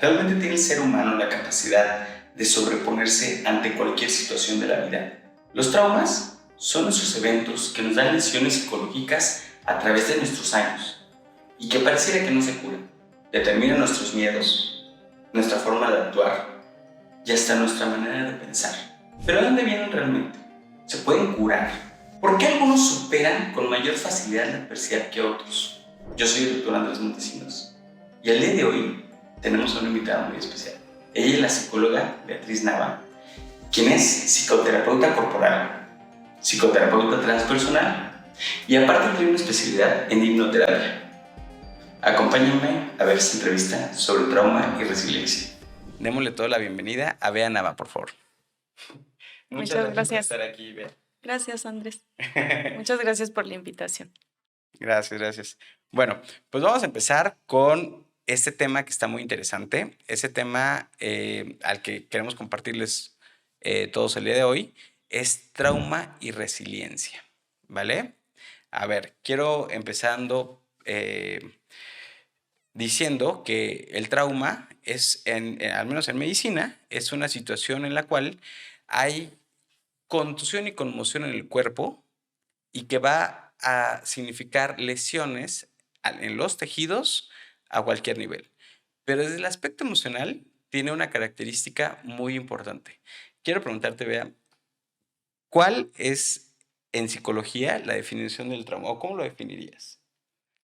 ¿Realmente tiene el ser humano la capacidad de sobreponerse ante cualquier situación de la vida? Los traumas son esos eventos que nos dan lesiones psicológicas a través de nuestros años y que pareciera que no se curan. Determinan nuestros miedos, nuestra forma de actuar y hasta nuestra manera de pensar. ¿Pero de dónde vienen realmente? ¿Se pueden curar? ¿Por qué algunos superan con mayor facilidad la adversidad que otros? Yo soy el doctor Andrés Montesinos y el día de hoy tenemos a una invitada muy especial. Ella es la psicóloga Beatriz Nava, quien es psicoterapeuta corporal, psicoterapeuta transpersonal y aparte tiene una especialidad en hipnoterapia. Acompáñenme a ver esta entrevista sobre trauma y resiliencia. Démosle toda la bienvenida a Bea Nava, por favor. Muchas gracias por estar aquí, Bea. Gracias, Andrés. Muchas gracias por la invitación. Gracias. Bueno, pues vamos a empezar con este tema que está muy interesante, ese tema al que queremos compartirles todos el día de hoy, es trauma y resiliencia, ¿vale? A ver, quiero empezando diciendo que el trauma es, al menos en medicina, es una situación en la cual hay contusión y conmoción en el cuerpo y que va a significar lesiones en los tejidos a cualquier nivel. Pero desde el aspecto emocional tiene una característica muy importante. Quiero preguntarte, Bea, ¿cuál es en psicología la definición del trauma o cómo lo definirías?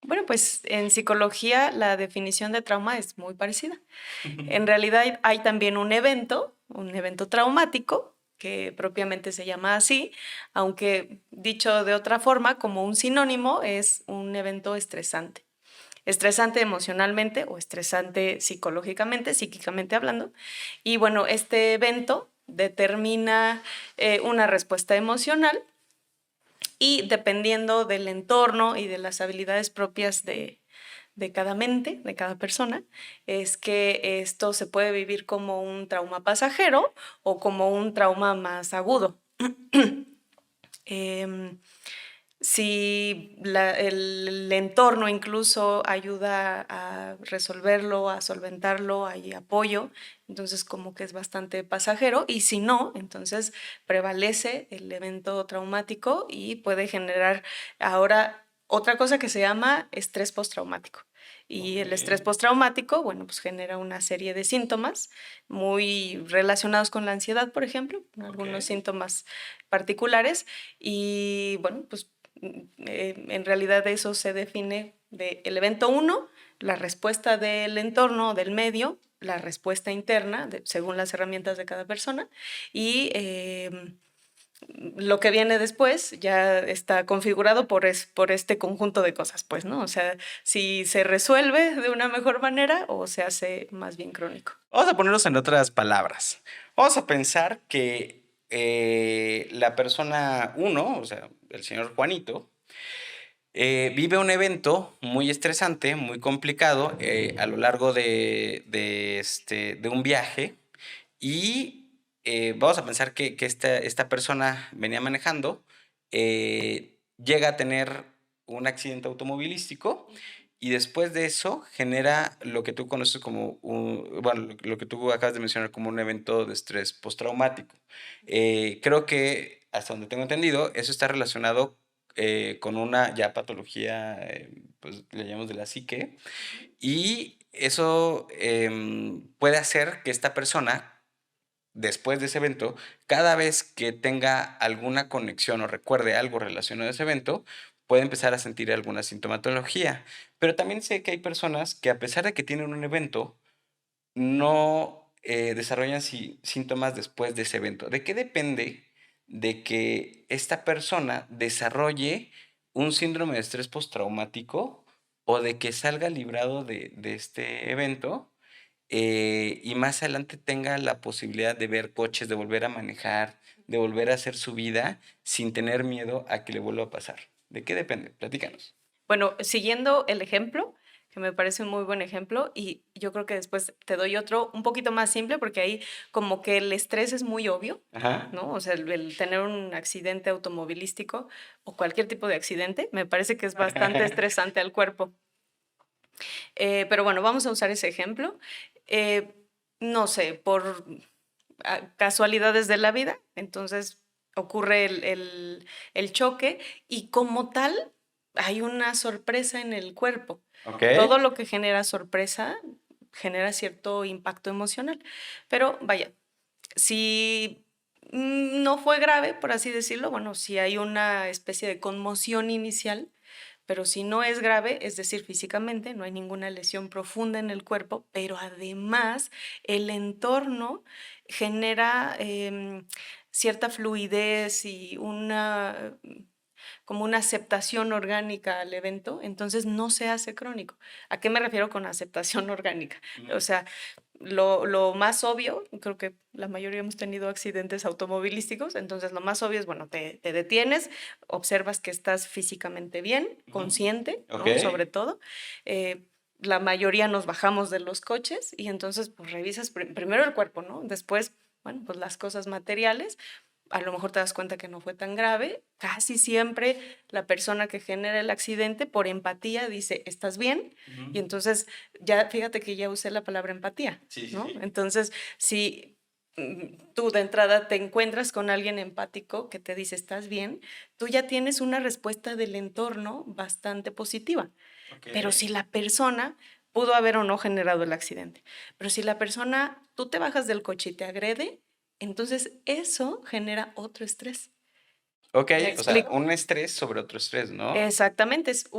Bueno, pues en psicología la definición de trauma es muy parecida. En realidad hay también un evento traumático, que propiamente se llama así, aunque dicho de otra forma, como un sinónimo, es un evento estresante. Estresante emocionalmente o estresante psicológicamente, psíquicamente hablando. Y bueno, este evento determina una respuesta emocional y dependiendo del entorno y de las habilidades propias de cada mente, de cada persona, es que esto se puede vivir como un trauma pasajero o como un trauma más agudo. Si el entorno incluso ayuda a resolverlo, a solventarlo, hay apoyo, entonces como que es bastante pasajero, y si no, entonces prevalece el evento traumático y puede generar ahora otra cosa que se llama estrés postraumático. Y el estrés postraumático, bueno, pues genera una serie de síntomas muy relacionados con la ansiedad, por ejemplo, algunos síntomas particulares, y bueno, pues en realidad eso se define del evento 1, la respuesta del entorno, del medio, la respuesta interna, según las herramientas de cada persona, y lo que viene después ya está configurado por este conjunto de cosas, pues, ¿no? O sea, si se resuelve de una mejor manera o se hace más bien crónico. Vamos a ponernos en otras palabras. Vamos a pensar que la persona 1, o sea, el señor Juanito, vive un evento muy estresante, muy complicado a lo largo de un viaje y vamos a pensar que esta persona venía manejando, llega a tener un accidente automovilístico y después de eso genera lo que tú conoces como lo que tú acabas de mencionar como un evento de estrés postraumático. Creo que hasta donde tengo entendido, eso está relacionado con una ya patología, pues le llamamos de la psique, y eso puede hacer que esta persona, después de ese evento, cada vez que tenga alguna conexión o recuerde algo relacionado a ese evento, puede empezar a sentir alguna sintomatología. Pero también sé que hay personas que a pesar de que tienen un evento, no desarrollan síntomas después de ese evento. ¿De qué depende de que esta persona desarrolle un síndrome de estrés postraumático o de que salga librado de este evento y más adelante tenga la posibilidad de ver coches, de volver a manejar, de volver a hacer su vida sin tener miedo a que le vuelva a pasar? ¿De qué depende? Platícanos. Bueno, siguiendo el ejemplo, que me parece un muy buen ejemplo, y yo creo que después te doy otro un poquito más simple, porque ahí como que el estrés es muy obvio, Ajá. ¿no? O sea, el tener un accidente automovilístico o cualquier tipo de accidente, me parece que es bastante estresante al cuerpo. Pero bueno, vamos a usar ese ejemplo. Eh, no sé, por casualidades de la vida, entonces ocurre el choque y como tal hay una sorpresa en el cuerpo. Ok. Todo lo que genera sorpresa genera cierto impacto emocional, pero vaya, si no fue grave, por así decirlo, bueno, si hay una especie de conmoción inicial, pero si no es grave, es decir, físicamente, no hay ninguna lesión profunda en el cuerpo, pero además el entorno genera cierta fluidez y como una aceptación orgánica al evento, entonces no se hace crónico. ¿A qué me refiero con aceptación orgánica? O sea, lo más obvio, creo que la mayoría hemos tenido accidentes automovilísticos, entonces lo más obvio es, bueno, te detienes, observas que estás físicamente bien, Ujú. consciente, Ok. ¿no? Sobre todo. La mayoría nos bajamos de los coches y entonces pues revisas primero el cuerpo, ¿no? Después, bueno, pues las cosas materiales, a lo mejor te das cuenta que no fue tan grave. Casi siempre la persona que genera el accidente, por empatía, dice, ¿estás bien? Y Ujú. entonces, ya fíjate que ya usé la palabra empatía, Sí, sí, ¿no? sí. Entonces, si tú de entrada te encuentras con alguien empático que te dice, ¿estás bien? Tú ya tienes una respuesta del entorno bastante positiva. Ok. Pero si la persona pudo haber o no generado el accidente, pero si la persona, tú te bajas del coche y te agrede, entonces eso genera otro estrés. Ok, ¿Me o sea, explico? un estrés sobre otro estrés, ¿no? Exactamente, es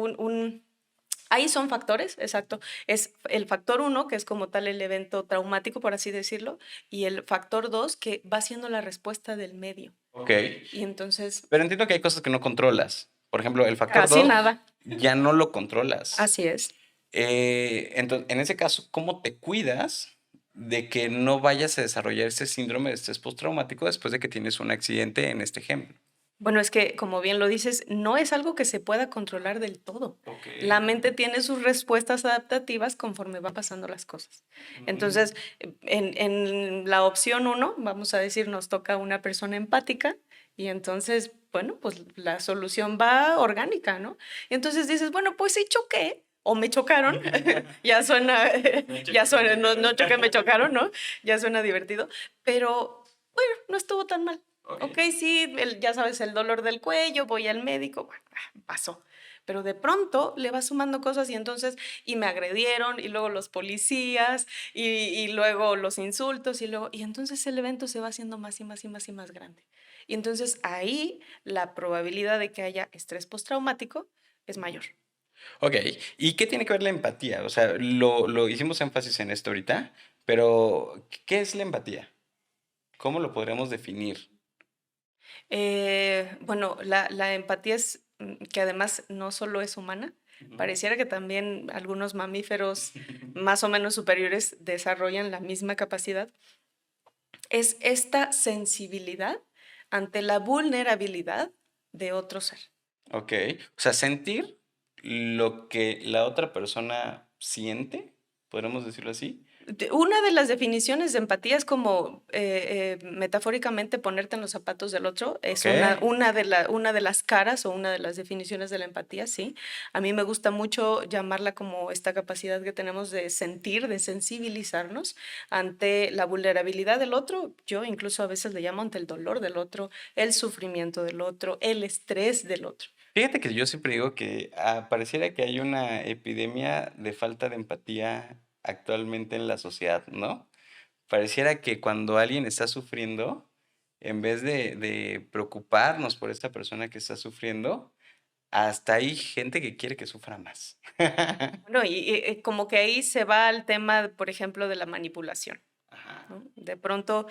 ahí son factores, exacto. Es el factor uno, que es como tal el evento traumático, por así decirlo, y el factor dos, que va siendo la respuesta del medio. Ok. Y entonces, Pero entiendo que hay cosas que no controlas. Por ejemplo, el factor casi 2 nada. ya no lo controlas. Así es. Entonces, en ese caso, ¿cómo te cuidas de que no vayas a desarrollar ese síndrome de estrés postraumático después de que tienes un accidente en este ejemplo? Bueno, es que, como bien lo dices, no es algo que se pueda controlar del todo. Ok. La mente tiene sus respuestas adaptativas conforme van pasando las cosas. Ujú. Entonces, en la opción uno, vamos a decir, nos toca una persona empática y entonces, bueno, pues la solución va orgánica, ¿no? Y entonces dices, bueno, pues sí choqué o me chocaron, ya suena, No ya choqué, me suena, no, no choqué, chocaron. me chocaron, ¿no? Ya suena divertido, pero bueno, no estuvo tan mal. Ok. Ok, sí, ya sabes, el dolor del cuello, voy al médico, bueno, pasó. Pero de pronto le va sumando cosas y entonces, y me agredieron, y luego los policías, y luego los insultos, y entonces el evento se va haciendo más y más y más y más grande. Y entonces ahí la probabilidad de que haya estrés postraumático es mayor. Ok, ¿y qué tiene que ver la empatía? O sea, lo hicimos énfasis en esto ahorita, pero ¿qué es la empatía? ¿Cómo lo podríamos definir? Bueno, la empatía es que además no solo es humana, Ujú. pareciera que también algunos mamíferos más o menos superiores desarrollan la misma capacidad. Es esta sensibilidad ante la vulnerabilidad de otro ser. Ok, o sea, sentir lo que la otra persona siente, podríamos decirlo así. Una de las definiciones de empatía es como metafóricamente ponerte en los zapatos del otro. Ok. Es una de las caras o una de las definiciones de la empatía, sí. A mí me gusta mucho llamarla como esta capacidad que tenemos de sentir, de sensibilizarnos ante la vulnerabilidad del otro. Yo incluso a veces le llamo ante el dolor del otro, el sufrimiento del otro, el estrés del otro. Fíjate que yo siempre digo que pareciera que hay una epidemia de falta de empatía actualmente en la sociedad, ¿no? Pareciera que cuando alguien está sufriendo, en vez de preocuparnos por esta persona que está sufriendo, hasta hay gente que quiere que sufra más. Bueno, como que ahí se va al tema, por ejemplo, de la manipulación. Ajá. ¿No? De pronto,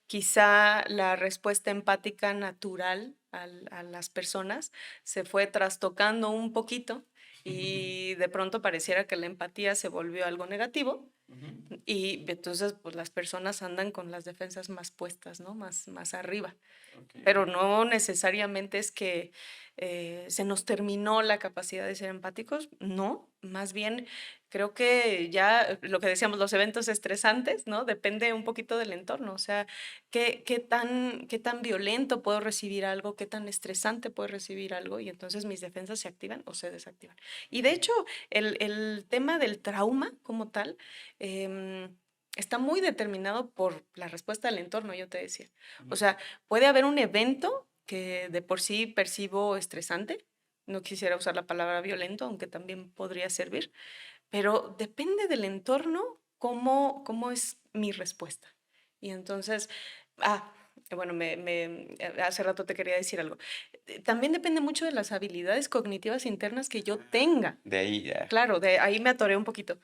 quizá la respuesta empática natural a las personas se fue trastocando un poquito y de pronto pareciera que la empatía se volvió algo negativo Ujú. y entonces pues las personas andan con las defensas más puestas, ¿no? Más arriba. Ok. Pero no necesariamente es que se nos terminó la capacidad de ser empáticos, no, más bien creo que ya lo que decíamos, los eventos estresantes, ¿no? Depende un poquito del entorno, o sea, qué tan violento puedo recibir algo, qué tan estresante puedo recibir algo, y entonces mis defensas se activan o se desactivan. Y de hecho, el tema del trauma como tal, em, está muy determinado por la respuesta del entorno, yo te decía. O Ujú. sea, puede haber un evento que de por sí percibo estresante, no quisiera usar la palabra violento, aunque también podría servir, pero depende del entorno cómo es mi respuesta. Y entonces, ah, bueno, hace rato te quería decir algo. También depende mucho de las habilidades cognitivas internas que yo tenga. De ahí ya. Claro, de ahí me atoré un poquito.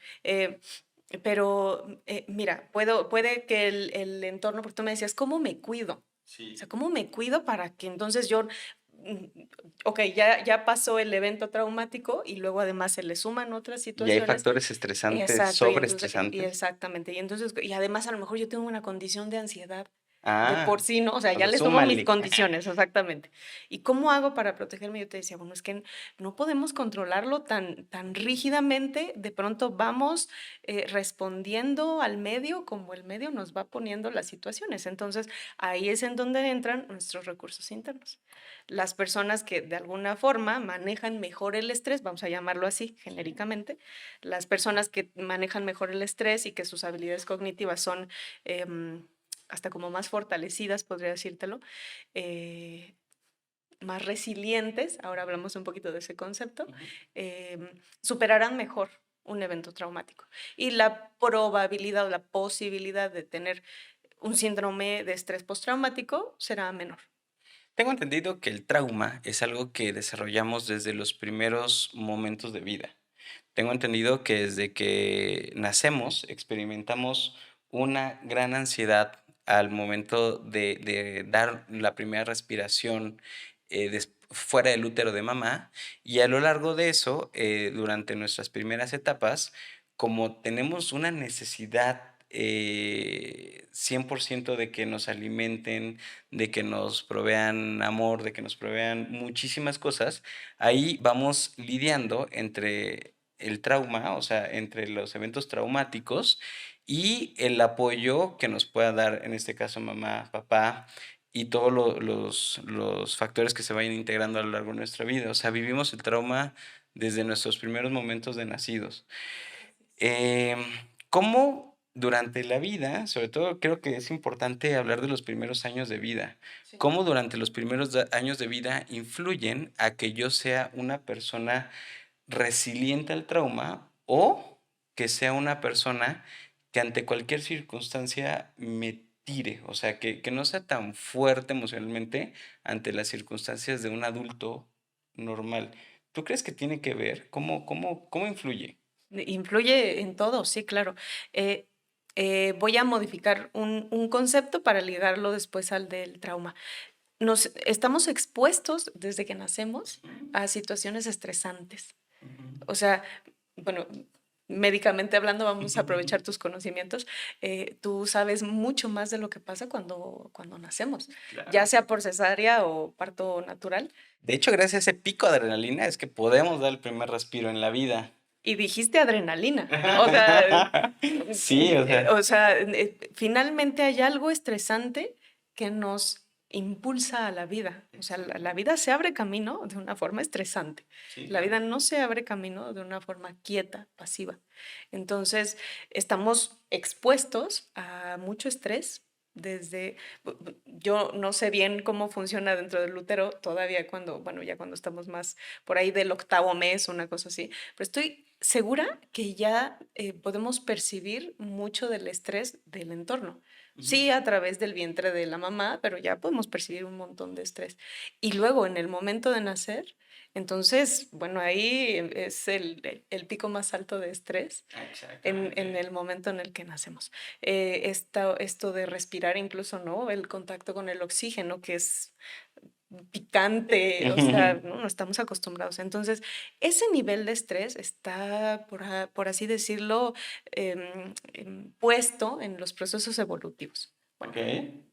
Pero mira, puede que el entorno, porque tú me decías, ¿cómo me cuido? O sea, Sí. ¿cómo me cuido para que entonces yo, mm, ok, ya pasó el evento traumático y luego además se le suman otras Y hay situaciones? factores estresantes, Exacto, y entonces, y sobreestresantes. exactamente, y entonces, y además a lo mejor yo tengo una condición de ansiedad de Ah, por sí, ¿no? O sea, o ya sea, le sumo mis súmale. condiciones, exactamente. ¿Y cómo hago para protegerme? Yo te decía, bueno, es que no podemos controlarlo tan rígidamente, de pronto vamos respondiendo al medio como el medio nos va poniendo las situaciones. Entonces, ahí es en donde entran nuestros recursos internos. Las personas que de alguna forma manejan mejor el estrés, vamos a llamarlo así Sí. genéricamente, las personas que manejan mejor el estrés y que sus habilidades cognitivas son hasta como más fortalecidas, podría decírtelo, eh, más resilientes, ahora hablamos un poquito de ese concepto, Ujú. superarán mejor un evento traumático. Y la probabilidad o la posibilidad de tener un síndrome de estrés postraumático será menor. Tengo entendido que el trauma es algo que desarrollamos desde los primeros momentos de vida. Tengo entendido que desde que nacemos experimentamos una gran ansiedad al momento de dar la primera respiración fuera del útero de mamá y a lo largo de eso, durante nuestras primeras etapas, como tenemos una necesidad 100% de que nos alimenten, de que nos provean amor, de que nos provean muchísimas cosas, ahí vamos lidiando entre el trauma, o sea, entre los eventos traumáticos y el apoyo que nos pueda dar, en este caso, mamá, papá y todos los factores que se vayan integrando a lo largo de nuestra vida. O sea, vivimos el trauma desde nuestros primeros momentos de nacidos. Em, ¿Cómo durante la vida, sobre todo creo que es importante hablar de los primeros años de vida, Sí. cómo durante los primeros años de vida influyen a que yo sea una persona resiliente al trauma o que sea una persona que ante cualquier circunstancia me tire, o sea, que no sea tan fuerte emocionalmente ante las circunstancias de un adulto normal? ¿Tú crees que tiene que ver? ¿Cómo influye? Influye en todo, sí, claro. Eh, Voy a modificar un concepto para ligarlo después al del trauma. Nos estamos expuestos desde que nacemos Ujú, a situaciones estresantes. ujú. O sea, bueno, médicamente hablando, vamos a aprovechar tus conocimientos. Tú sabes mucho más de lo que pasa cuando nacemos, ya Claro. sea por cesárea o parto natural. De hecho, gracias a ese pico de adrenalina es que podemos dar el primer respiro en la vida. Y dijiste adrenalina. O sea, Sí, o sea, finalmente hay algo estresante que nos impulsa a la vida. O sea, la exacto. vida se abre camino de una forma estresante. Sí, La claro. vida no se abre camino de una forma quieta, pasiva. Entonces, estamos expuestos a mucho estrés desde, yo no sé bien cómo funciona dentro del útero todavía cuando, bueno, ya cuando estamos más por ahí del octavo mes, una cosa así, pero estoy segura que ya podemos percibir mucho del estrés del entorno. Ujú. Sí, a través del vientre de la mamá, pero ya podemos percibir un montón de estrés. Y luego, en el momento de nacer, entonces, bueno, ahí es el pico más alto de estrés en Exactamente. el momento en el que nacemos. Esto de respirar incluso, ¿no? El contacto con el oxígeno, que es picante, o sea, no estamos acostumbrados. Entonces, ese nivel de estrés está, por así decirlo, puesto en los procesos evolutivos. Bueno, Okey.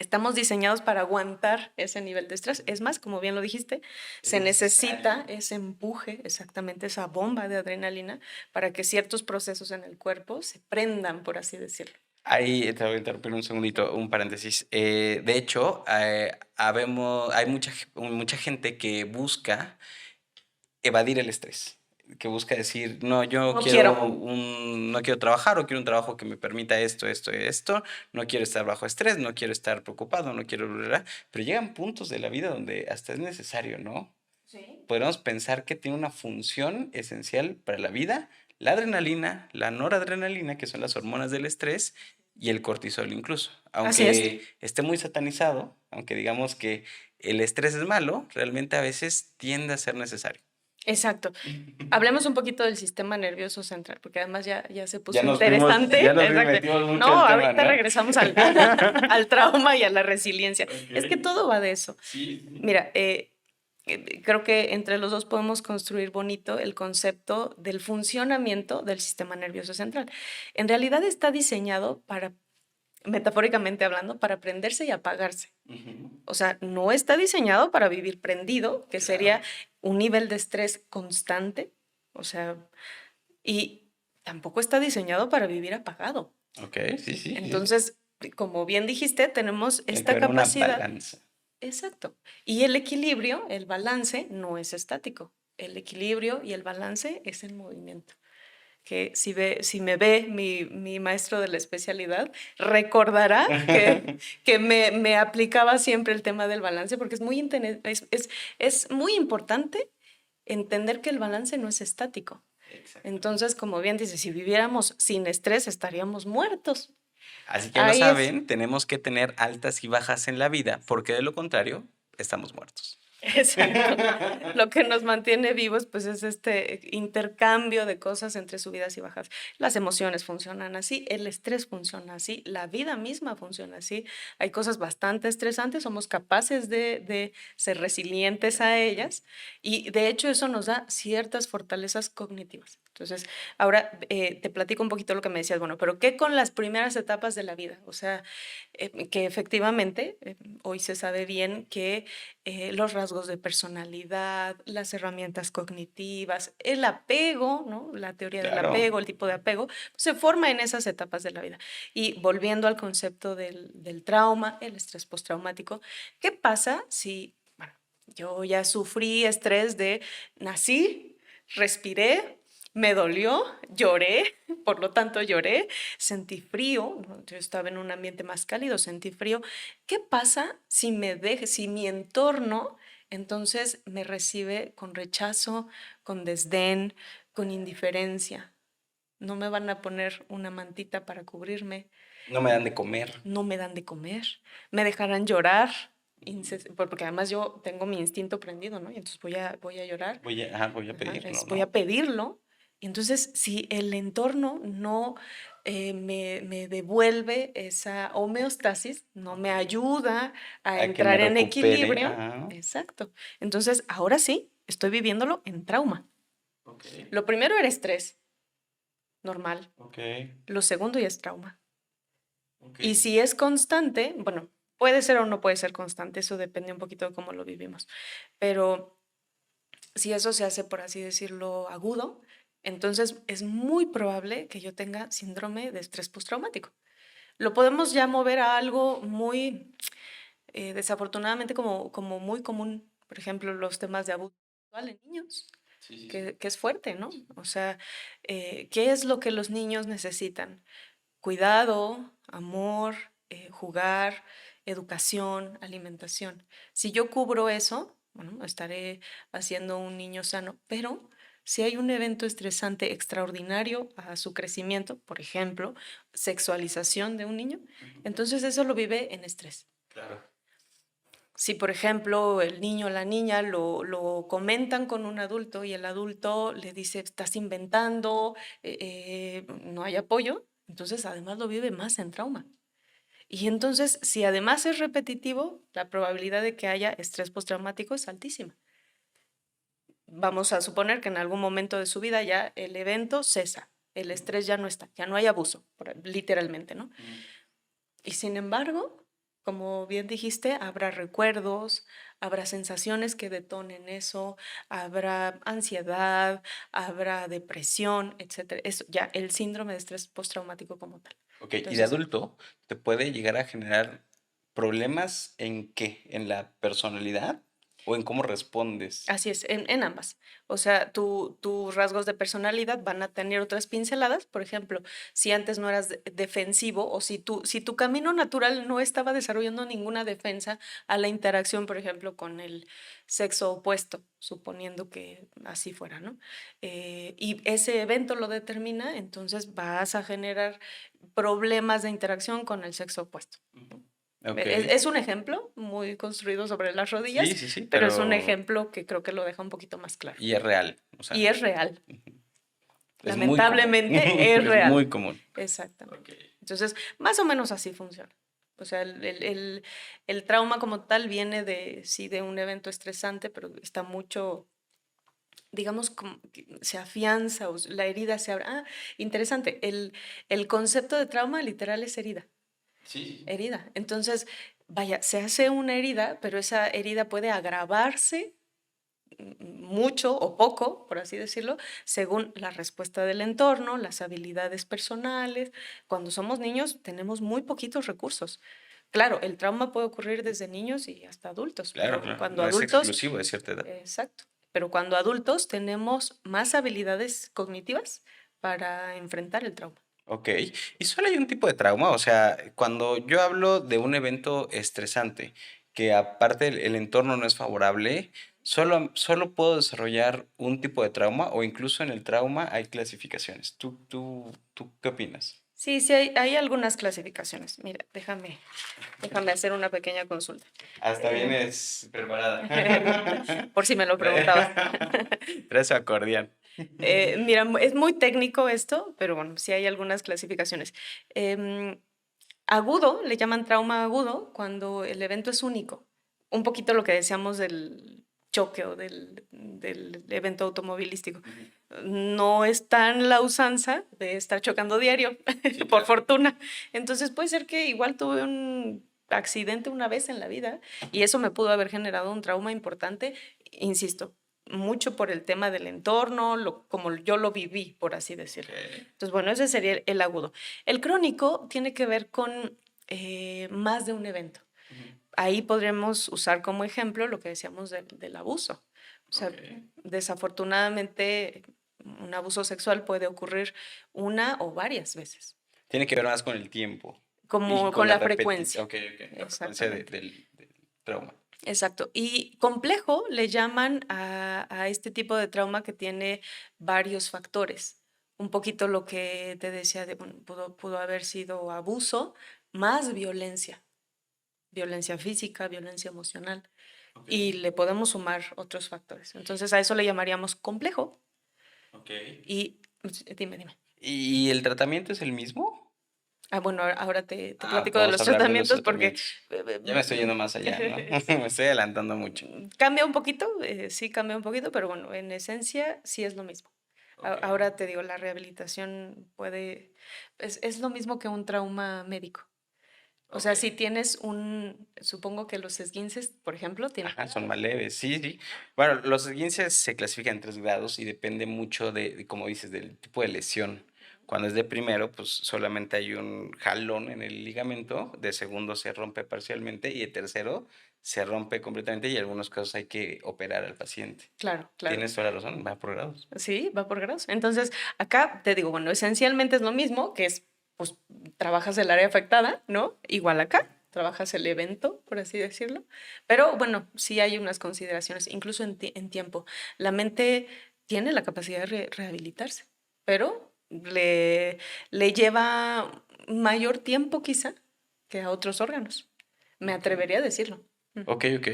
estamos diseñados para aguantar ese nivel de estrés. Es más, como bien lo dijiste, Es se necesita necesario. ese empuje, exactamente esa bomba de adrenalina, para que ciertos procesos en el cuerpo se prendan, por así decirlo. Ahí te voy a interrumpir un segundito, un paréntesis. De hecho, hay mucha gente que busca evadir el estrés. que busca decir, no, yo No quiero quiero. no quiero trabajar o quiero un trabajo que me permita esto, esto y esto, no quiero estar bajo estrés, no quiero estar preocupado, no quiero, bla, bla, bla, pero llegan puntos de la vida donde hasta es necesario, ¿no? Sí. Podemos pensar que tiene una función esencial para la vida, la adrenalina, la noradrenalina, que son las hormonas del estrés, y el cortisol incluso. Así es. Aunque esté muy satanizado, aunque digamos que el estrés es malo, realmente a veces tiende a ser necesario. Exacto. Hablemos un poquito del sistema nervioso central, porque además ya se Ya puso nos fuimos, ya interesante. nos Exacto. metimos mucho No, al tema, ahorita ¿no? regresamos al, al trauma y a la resiliencia. Es que Ok. todo va de eso. Sí, sí. Mira, creo que entre los dos podemos construir bonito el concepto del funcionamiento del sistema nervioso central. En realidad está diseñado para, metafóricamente hablando, para prenderse y apagarse. Ujú. O sea, no está diseñado para vivir prendido, que sería Claro. un nivel de estrés constante. O sea, y tampoco está diseñado para vivir apagado. Ok, sí, sí, sí. Entonces, como bien dijiste, tenemos Tiene que esta haber una capacidad. balanza. Exacto. Y el equilibrio, el balance, no es estático. El equilibrio y el balance es en movimiento. Que si me ve mi maestro de la especialidad, recordará que me aplicaba siempre el tema del balance, porque es muy importante entender que el balance no es estático. Exactamente. Entonces, como bien dice, si viviéramos sin estrés, estaríamos muertos. Así que ya lo Ahí es. saben, tenemos que tener altas y bajas en la vida, porque de lo contrario, estamos muertos. Exacto. Lo que nos mantiene vivos, pues, es este intercambio de cosas entre subidas y bajas. Las emociones funcionan así, el estrés funciona así, la vida misma funciona así. Hay cosas bastante estresantes, somos capaces de ser resilientes a ellas y, de hecho, eso nos da ciertas fortalezas cognitivas. Entonces, ahora te platico un poquito lo que me decías, bueno, pero ¿qué con las primeras etapas de la vida? O sea, que efectivamente, hoy se sabe bien que los rasgos de personalidad, las herramientas cognitivas, el apego, ¿no? La teoría del Claro. apego, el tipo de apego, pues, se forma en esas etapas de la vida. Y volviendo al concepto del trauma, el estrés postraumático, ¿qué pasa si, bueno, yo ya sufrí estrés de nací, respiré, me dolió, lloré, por lo tanto lloré, sentí frío, ¿no? Yo estaba en un ambiente más cálido, sentí frío. ¿Qué pasa si mi entorno entonces me recibe con rechazo, con desdén, con indiferencia? No me van a poner una mantita para cubrirme, No me dan de comer. no me dan de comer, me dejarán llorar, porque además yo tengo mi instinto prendido, ¿no? Y entonces voy a llorar. Voy a Ajá, pedirlo, voy a ¿no? pedirlo. Y entonces, si el entorno no me devuelve esa homeostasis, no me Ok. ayuda a A que me entrar en recupere. equilibrio, Ajá. exacto. Entonces, ahora sí, estoy viviéndolo en trauma. Ok. Lo primero era estrés, normal. Ok. Lo segundo ya es trauma. Ok. Y si es constante, bueno, puede ser o no puede ser constante, eso depende un poquito de cómo lo vivimos. Pero si eso se hace, por así decirlo, agudo, entonces es muy probable que yo tenga síndrome de estrés postraumático. Lo podemos ya mover a algo muy, desafortunadamente, como muy común, por ejemplo, los temas de abuso sexual en niños, Sí, sí, sí. que es fuerte, ¿no? O sea, ¿qué es lo que los niños necesitan? Cuidado, amor, jugar, educación, alimentación. Si yo cubro eso, bueno, estaré haciendo un niño sano, pero si hay un evento estresante extraordinario a su crecimiento, por ejemplo, sexualización de un niño, Ujú. entonces eso lo vive en estrés. Claro. Si, por ejemplo, el niño o la niña lo comentan con un adulto y el adulto le dice, estás inventando, no hay apoyo, entonces además lo vive más en trauma. Y entonces, si además es repetitivo, la probabilidad de que haya estrés postraumático es altísima. Vamos a suponer que en algún momento de su vida ya el evento cesa, el estrés ya no está, ya no hay abuso, literalmente, ¿no? Mm. Y sin embargo, como bien dijiste, habrá recuerdos, habrá sensaciones que detonen eso, habrá ansiedad, habrá depresión, etcétera. Eso ya el síndrome de estrés postraumático como tal. Ok, y de Entonces, adulto, ¿te puede llegar a generar problemas en qué? ¿En la personalidad? o en cómo respondes. Así es, en ambas. O sea, tus rasgos de personalidad van a tener otras pinceladas. Por ejemplo, si antes no eras defensivo o si tu camino natural no estaba desarrollando ninguna defensa a la interacción, por ejemplo, con el sexo opuesto, suponiendo que así fuera, ¿no? Y ese evento lo determina, entonces vas a generar problemas de interacción con el sexo opuesto. Ok. Es un ejemplo muy construido sobre las Sí, rodillas, sí, sí, pero es un pero... ejemplo que creo que lo deja un poquito más claro. Y es real, o Y sea, es real. es muy común. Lamentablemente es Es real. muy común. Exactamente. Ok. Entonces, más o menos así funciona. O sea, el trauma como tal viene sí, de un evento estresante, pero está mucho, digamos, como que se afianza, la herida se abre. Ah, interesante. El concepto de trauma literal es herida. Sí. Herida. Entonces, vaya, se hace una herida, pero esa herida puede agravarse mucho o poco, por así decirlo, según la respuesta del entorno, las habilidades personales. Cuando somos niños tenemos muy poquitos recursos. Claro, el trauma puede ocurrir desde niños y hasta adultos, Claro, pero claro. cuando No es adultos, exclusivo de cierta edad. exacto, pero cuando adultos tenemos más habilidades cognitivas para enfrentar el trauma. Ok. ¿Y solo hay un tipo de trauma? O sea, cuando yo hablo de un evento estresante, que aparte el entorno no es favorable, ¿solo puedo desarrollar un tipo de trauma o incluso en el trauma hay clasificaciones? ¿Tú qué opinas? Sí, sí, hay algunas clasificaciones. Mira, déjame hacer una pequeña consulta. Hasta Eh, vienes preparada. por si me lo preguntabas. Traes su acordeón. Mira, es muy técnico esto, pero bueno, sí hay algunas clasificaciones. Em, Agudo, le llaman trauma agudo cuando el evento es único. Un poquito lo que decíamos del choque o del evento automovilístico. No es tan la usanza de estar chocando diario, Sí, por claro. fortuna. Entonces puede ser que igual tuve un accidente una vez en la vida y eso me pudo haber generado un trauma importante, insisto, mucho por el tema del entorno, como yo lo viví, por así decirlo. Ok. Entonces, bueno, ese sería el agudo. El crónico tiene que ver con más de un evento. Ujú. Ahí podremos usar como ejemplo lo que decíamos del abuso. O sea, Ok. desafortunadamente, un abuso sexual puede ocurrir una o varias veces, Tiene que ver más con el tiempo y como con con la la repetición. frecuencia. Ok, ok. La frecuencia Exactamente. del trauma. Exacto. Y complejo le llaman a este tipo de trauma que tiene varios factores. Un poquito lo que te decía, bueno, pudo haber sido abuso más violencia, violencia física, violencia emocional, Ok, y le podemos sumar otros factores. Entonces a eso le llamaríamos complejo ok. y dime. ¿Y el tratamiento es el mismo? Ah, bueno, ahora te Ah, platico de vamos a los hablar de los tratamientos porque tratamientos. Ya me estoy yendo más allá, ¿no? Me estoy adelantando mucho. cambia un poquito, sí cambia un poquito, pero bueno, en esencia sí es lo mismo. Ok. Ahora te digo, la rehabilitación es lo mismo que un trauma médico. O Ok. sea, si tienes supongo que los esguinces, por ejemplo, tienen... Ajá, son más leves, sí, sí. Bueno, los esguinces se clasifican en 3 grados y depende mucho como dices, del tipo de lesión. Cuando es de primero, pues solamente hay un jalón en el ligamento, de segundo se rompe parcialmente y de tercero se rompe completamente y en algunos casos hay que operar al paciente. Claro, claro. Tienes toda la razón, va por grados. Sí, va por grados. Entonces, acá te digo, bueno, esencialmente es lo mismo, que es, pues, trabajas el área afectada, ¿no? Igual acá, trabajas el evento, por así decirlo. Pero bueno, sí hay unas consideraciones, incluso en tiempo. La mente tiene la capacidad de rehabilitarse, pero le lleva mayor tiempo quizá que a otros órganos. Me Ok. atrevería a decirlo. Ok, ok.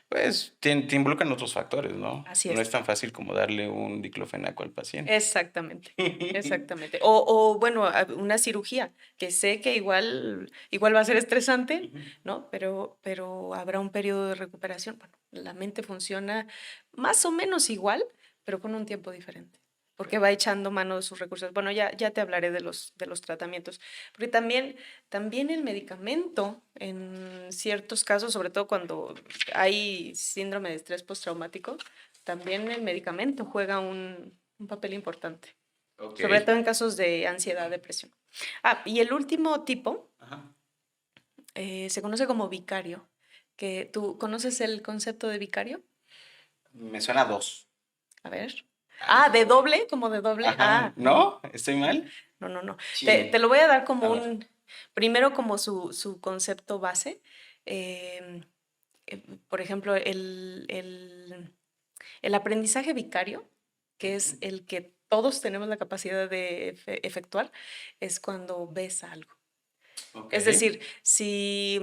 Pues te involucran otros factores, ¿no? Así No es. es tan fácil como darle un diclofenaco al paciente. Exactamente, exactamente. O bueno, una cirugía, que sé que igual va a ser estresante, Ujú. ¿no? Pero habrá un periodo de recuperación. Bueno, la mente funciona más o menos igual, pero con un tiempo diferente, porque va echando mano de sus recursos. Bueno, ya te hablaré de los tratamientos, porque también el medicamento, en ciertos casos, sobre todo cuando hay síndrome de estrés postraumático, también el medicamento juega un papel importante, Ok. sobre todo en casos de ansiedad, depresión. Ah, y el último tipo Ajá. se conoce como vicario, que tú conoces el concepto de vicario. Me suena a dos. A ver. A lo ¿de mejor. doble? ¿Como de doble? Ajá. ¿No? ¿Estoy mal? No, no, no. Te Chin. lo voy a dar A como ver. primero como su concepto base. Em, por ejemplo, el aprendizaje vicario, que es Ujú. el que todos tenemos la capacidad de efectuar, es cuando ves algo. Ok. Es decir, si,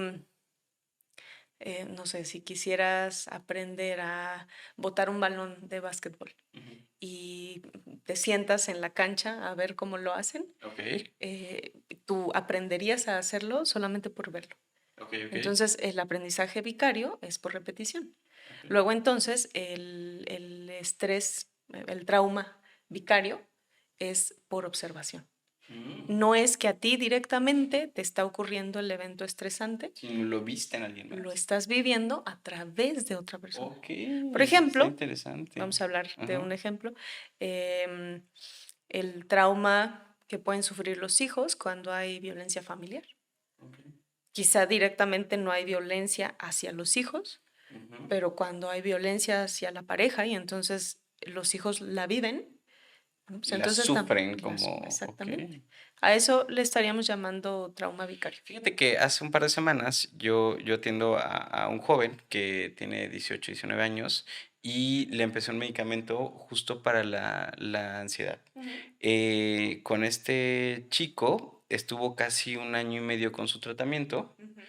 no sé, si quisieras aprender a botar un balón de básquetbol Ujú. y te sientas en la cancha a ver cómo lo hacen, Ok. eh, tú aprenderías a hacerlo solamente por verlo. Ok, ok. Entonces, el aprendizaje vicario es por repetición. Ok. Luego, entonces, el estrés, el trauma vicario es por observación. Mm. No es que a ti directamente te está ocurriendo el evento estresante, Si lo viste en alguien lo más. estás viviendo a través de otra persona. Ok, Por está ejemplo, interesante. vamos a hablar de Ajá. un ejemplo, em, el trauma que pueden sufrir los hijos cuando hay violencia familiar. Ok. Quizá directamente no hay violencia hacia los hijos, Ujú. pero cuando hay violencia hacia la pareja y entonces los hijos la viven, ¿no? Pues La entonces sufren como, ok. exactamente. A eso le estaríamos llamando trauma vicario. Fíjate que hace un par de semanas yo atiendo a un joven que tiene 18, 19 años y le empecé un medicamento justo para la ansiedad. Ujú, Con este chico estuvo casi un año y medio con su tratamiento, ujú.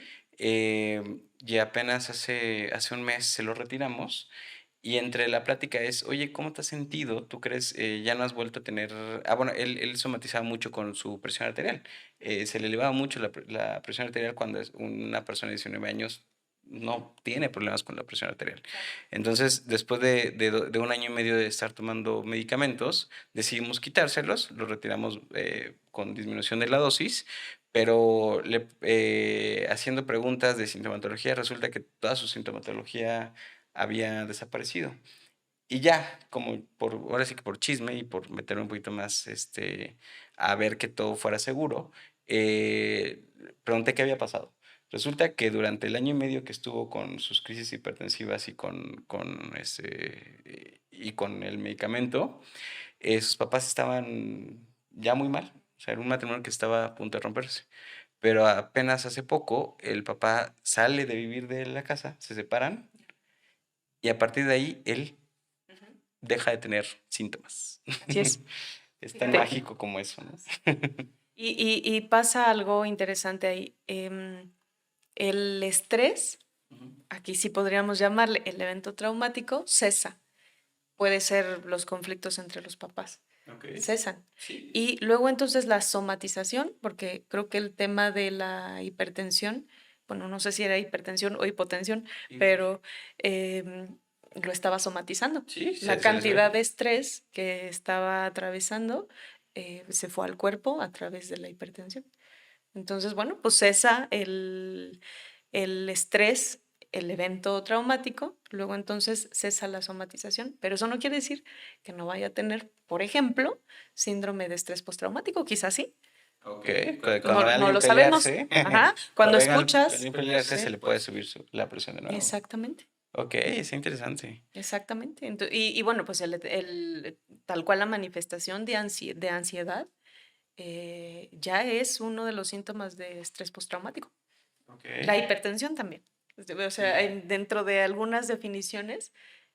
y apenas hace un mes se lo retiramos. Y entre la plática es, oye, ¿cómo te has sentido? ¿Tú crees, ya no has vuelto a tener? Ah, bueno, él somatizaba mucho con su presión arterial. Se le elevaba mucho la presión arterial cuando es una persona de 19 años no tiene problemas con la presión arterial. Claro. Entonces, después de un año y medio de estar tomando medicamentos, decidimos quitárselos, los retiramos con disminución de la dosis, pero haciendo preguntas de sintomatología, resulta que toda su sintomatología había desaparecido. Y ya, como ahora sí que por chisme y por meterme un poquito más, a ver que todo fuera seguro, pregunté qué había pasado. Resulta que durante el año y medio que estuvo con sus crisis hipertensivas y y con el medicamento, sus papás estaban ya muy mal. O sea, era un matrimonio que estaba a punto de romperse. Pero apenas hace poco, el papá sale de vivir de la casa, se separan y a partir de ahí él Ujú. deja de tener síntomas. Así es. Es tan Fíjate. mágico como eso, ¿no? Y pasa algo interesante ahí. El estrés, Ujú. aquí sí podríamos llamarle el evento traumático, cesa. Puede ser los conflictos entre los papás. Ok. Cesan. Sí. Y luego entonces la somatización, porque creo que el tema de la hipertensión, bueno, no sé si era hipertensión o hipotensión, Híjole. pero lo estaba somatizando. Sí, La se les ve. cantidad de estrés que estaba atravesando se fue al cuerpo a través de la hipertensión. Entonces, bueno, pues cesa el estrés, el evento traumático, luego entonces cesa la somatización, pero eso no quiere decir que no vaya a tener, por ejemplo, síndrome de estrés postraumático, quizás sí. Ok. Cuando ve No, a no alguien lo sabemos. pelearse, Ajá. Cuando cuando ve a escuchas. alguien pelearse, se le puede subir la presión de nuevo. Exactamente, Ok, es interesante. exactamente. Y bueno, pues tal cual la manifestación de ansiedad ya es uno de los síntomas de estrés postraumático. Ok. La hipertensión también. O sea, Sí. dentro de algunas definiciones,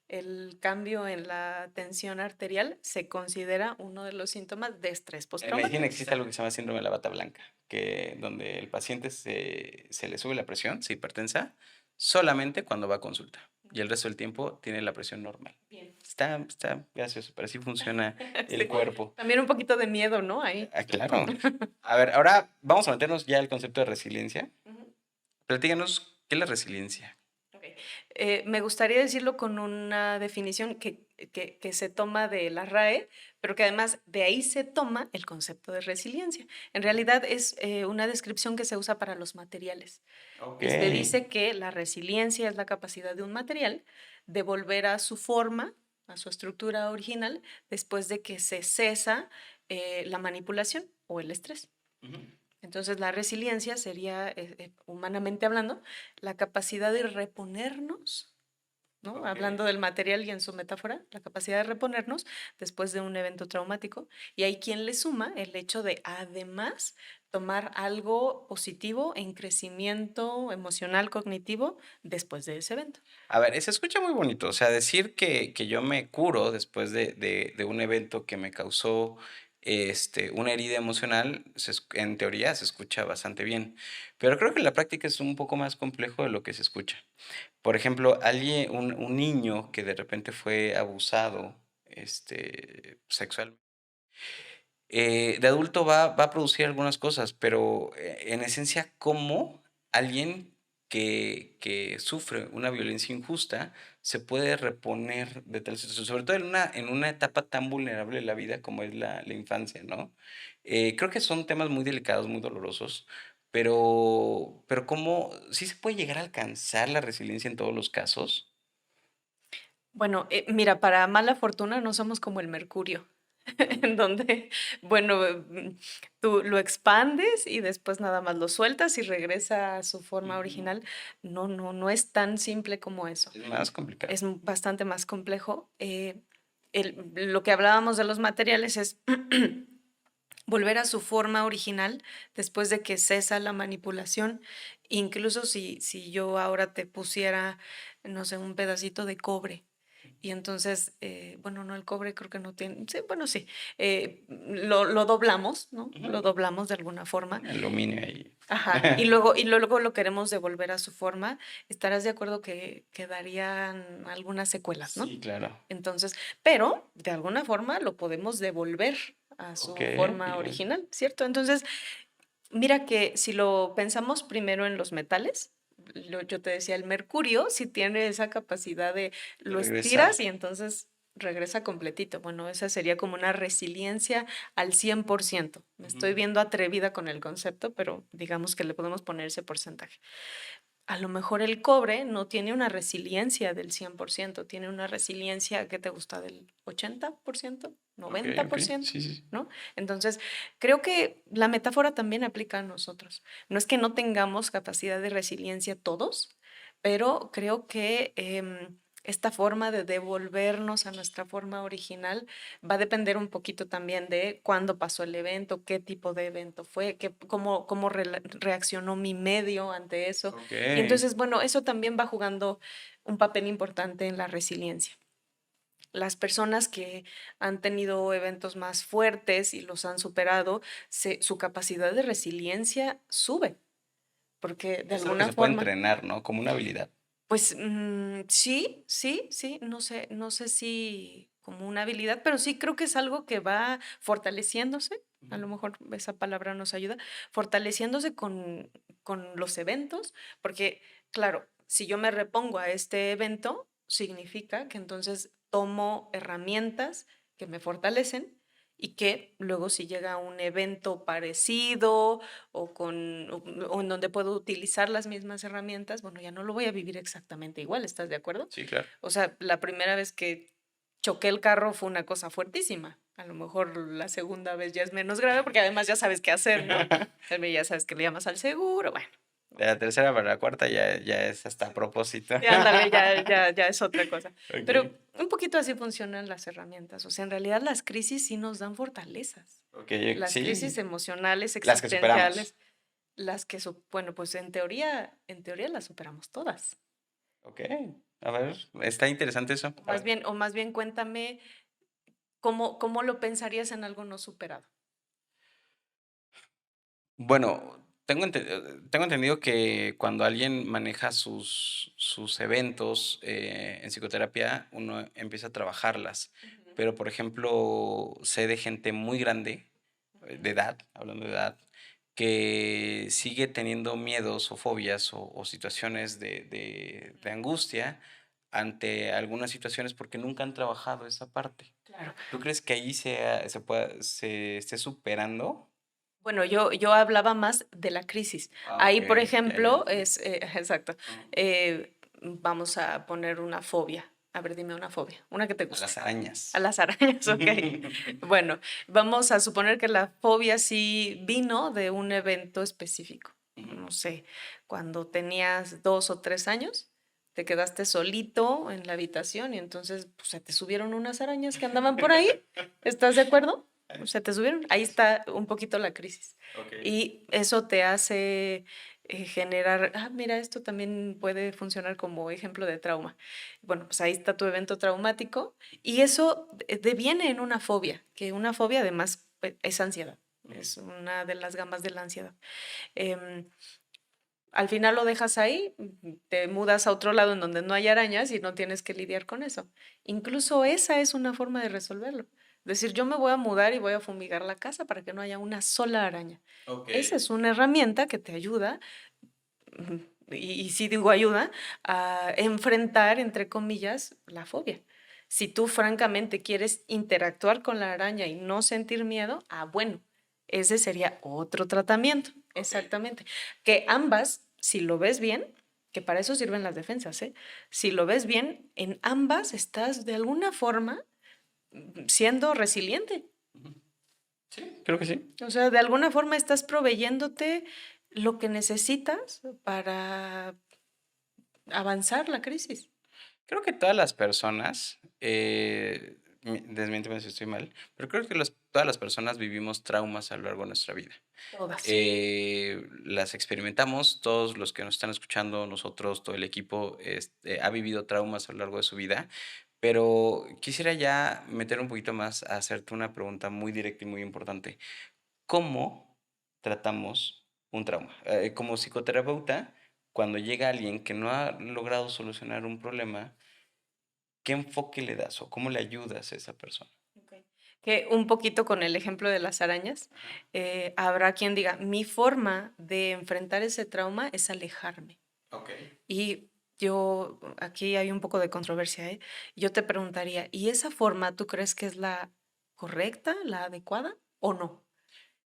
el cambio en la tensión arterial se considera uno de los síntomas de estrés En medicina postraumático. existe algo que se llama síndrome de la bata blanca, que donde el paciente se le sube la presión, se hipertensa, solamente cuando va a consulta. Y el resto del tiempo tiene la presión normal. Bien. Está gracioso, pero así funciona el Sí. cuerpo. También un poquito de miedo, ¿no? Ahí. Ah, claro. A ver, ahora vamos a meternos ya al concepto de resiliencia. Ujú. Platícanos, ¿qué es la resiliencia? Ok. Me gustaría decirlo con una definición que se toma de la RAE, pero que además de ahí se toma el concepto de resiliencia. En realidad es una descripción que se usa para los materiales. Ok. Se dice que la resiliencia es la capacidad de un material de volver a su forma, a su estructura original, después de que se cesa la manipulación o el estrés. Ujú. Entonces, la resiliencia sería, humanamente hablando, la capacidad de reponernos ¿no? Ok. Hablando del material y en su metáfora, la capacidad de reponernos después de un evento traumático. Y hay quien le suma el hecho de además tomar algo positivo en crecimiento emocional, cognitivo después de ese evento. A ver, se escucha muy bonito, o sea, decir que yo me curo después de un evento que me causó, una herida emocional, en teoría se escucha bastante bien, pero creo que en la práctica es un poco más complejo de lo que se escucha. Por ejemplo, un niño que de repente fue abusado, sexualmente, de adulto va a producir algunas cosas, pero, en esencia, ¿cómo alguien que sufre una violencia injusta se puede reponer de tal situación? Sobre todo en una etapa tan vulnerable de la vida como es la infancia, ¿no? Creo que son temas muy delicados, muy dolorosos, pero, ¿cómo sí se puede llegar a alcanzar la resiliencia en todos los casos? Bueno, mira, para mala fortuna no somos como el mercurio, en donde, bueno, tú lo expandes y después nada más lo sueltas y regresa a su forma Ujú. original. No, no, no es tan simple como eso. Es más complicado. Es bastante más complejo. Lo que hablábamos de los materiales es volver a su forma original después de que cesa la manipulación. Incluso si yo ahora te pusiera, no sé, un pedacito de cobre y entonces, bueno, no, el cobre creo que no tiene, sí, bueno, sí, lo doblamos, ¿no? Lo Ujú. doblamos de alguna forma. Un aluminio ahí. Ajá, y luego lo queremos devolver a su forma, estarás de acuerdo que quedarían algunas secuelas, ¿no? Sí, claro. Entonces, pero de alguna forma lo podemos devolver a su Okey, forma bien. original, ¿cierto? Entonces, mira que si lo pensamos primero en los metales, yo te decía, el mercurio sí tiene esa capacidad de De lo regresar. estiras y entonces regresa completito. Bueno, esa sería como una resiliencia al 100%. Me estoy Ujú. viendo atrevida con el concepto, pero digamos que le podemos poner ese porcentaje. A lo mejor el cobre no tiene una resiliencia del 100%, tiene una resiliencia, ¿qué te gusta? ¿Del 80%, Okey, noventa por okey. ciento, Sí, sí, sí. ¿no? Entonces, creo que la metáfora también aplica a nosotros. No es que no tengamos capacidad de resiliencia todos, pero creo que esta forma de devolvernos a nuestra forma original va a depender un poquito también de cuándo pasó el evento, qué tipo de evento fue, cómo reaccionó mi medio ante eso. Y Okey. entonces, bueno, eso también va jugando un papel importante en la resiliencia. Las personas que han tenido eventos más fuertes y los han superado, su capacidad de resiliencia sube, porque de Es algo que alguna se puede forma, entrenar, ¿no? Como una habilidad. pues sí, sí, sí, no sé si como una habilidad, pero sí creo que es algo que va fortaleciéndose, a Ujú. lo mejor esa palabra nos ayuda, fortaleciéndose con los eventos, porque claro, si yo me repongo a este evento, significa que entonces tomo herramientas que me fortalecen y que luego si llega un evento parecido o en donde puedo utilizar las mismas herramientas, bueno, ya no lo voy a vivir exactamente igual, ¿estás de acuerdo? Sí, claro. O sea, la primera vez que choqué el carro fue una cosa fuertísima. A lo mejor la segunda vez ya es menos grave porque además ya sabes qué hacer, ¿no? Ya sabes que le llamas al seguro, bueno. De la tercera para la cuarta ya es hasta a propósito. Y ándale, ya es otra cosa. Okey, Pero un poquito así funcionan las herramientas. O sea, en realidad las crisis sí nos dan fortalezas. okey, Las crisis sí, emocionales, las que superamos. existenciales, bueno, pues en teoría las superamos todas. Okey, a ver, está interesante eso. O A más ver. bien, o más bien cuéntame cómo lo pensarías en algo no superado. Bueno, tengo entendido que cuando alguien maneja sus eventos, en psicoterapia, uno empieza a trabajarlas. Ujú, Pero, por ejemplo, sé de gente muy grande, de ujú, edad, hablando de edad, que sigue teniendo miedos o fobias o situaciones de ujú. angustia ante algunas situaciones porque nunca han trabajado esa parte. Claro. ¿Tú crees que ahí se esté superando? Bueno, yo hablaba más de la crisis. Ah, Ahí, por okey, ya, ya, ejemplo, sí. exacto, Ujú. vamos a poner una fobia. A ver, dime una fobia, una que te A guste. las A arañas. las arañas, okey. Bueno, vamos a suponer que la fobia sí vino de un evento específico. Ujú. No sé, cuando tenías 2 o 3 años, te quedaste solito en la habitación y entonces pues, se te subieron unas arañas que andaban por ahí. ¿Estás de acuerdo? Se te subieron. Ahí está un poquito la crisis. Ok. Y eso te hace generar, mira, esto también puede funcionar como ejemplo de trauma. Bueno, pues ahí está tu evento traumático y eso deviene en una fobia, que una fobia además es ansiedad, es una de las gamas de la ansiedad. Em, Al final lo dejas ahí, te mudas a otro lado en donde no hay arañas y no tienes que lidiar con eso. Incluso esa es una forma de resolverlo. Es decir, yo me voy a mudar y voy a fumigar la casa para que no haya una sola araña. Ok. Esa es una herramienta que te ayuda, y sí digo ayuda, a enfrentar, entre comillas, la fobia. Si tú francamente quieres interactuar con la araña y no sentir miedo, bueno, ese sería otro tratamiento, exactamente. Que ambas, si lo ves bien, que para eso sirven las defensas, ¿eh? Si lo ves bien, en ambas estás de alguna forma siendo resiliente. Sí, creo que sí. O sea, de alguna forma estás proveyéndote lo que necesitas para avanzar la crisis. Creo que todas las personas, desmiénteme si estoy mal, pero creo que todas las personas vivimos traumas a lo largo de nuestra vida. Todas. Las experimentamos, todos los que nos están escuchando, nosotros, todo el equipo, ha vivido traumas a lo largo de su vida, pero quisiera ya meter un poquito más a hacerte una pregunta muy directa y muy importante. ¿Cómo tratamos un trauma? Como psicoterapeuta, cuando llega alguien que no ha logrado solucionar un problema, ¿qué enfoque le das o cómo le ayudas a esa persona? Ok. Que un poquito con el ejemplo de las arañas, Ajá. habrá quien diga, mi forma de enfrentar ese trauma es alejarme. Okey. Y yo, aquí hay un poco de controversia, ¿eh? Yo te preguntaría, ¿y esa forma tú crees que es la correcta, la adecuada o no?